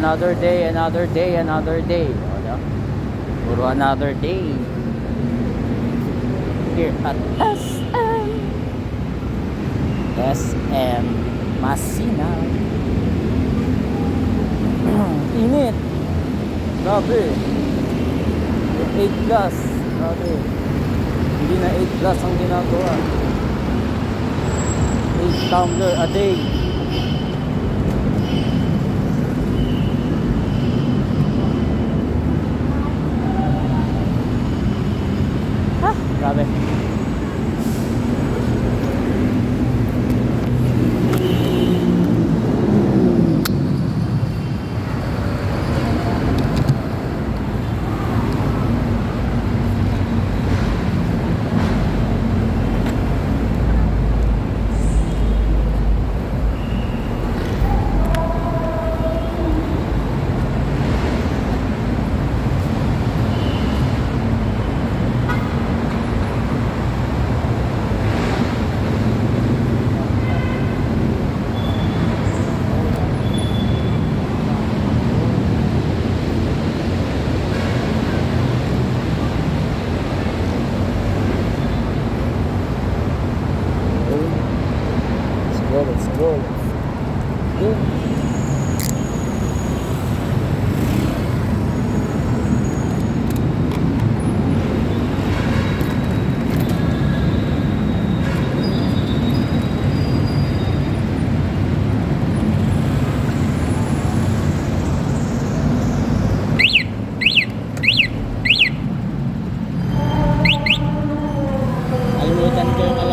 another day, another day, another day. Wala. Puro another day. Here at SM. SM Masina. Init. Grabe. 8 plus. Grabe. Hindi na 8 plus ang ginagawa. 8 tumbler a day. Grabe. Let's go. Good. Alimutan ko yung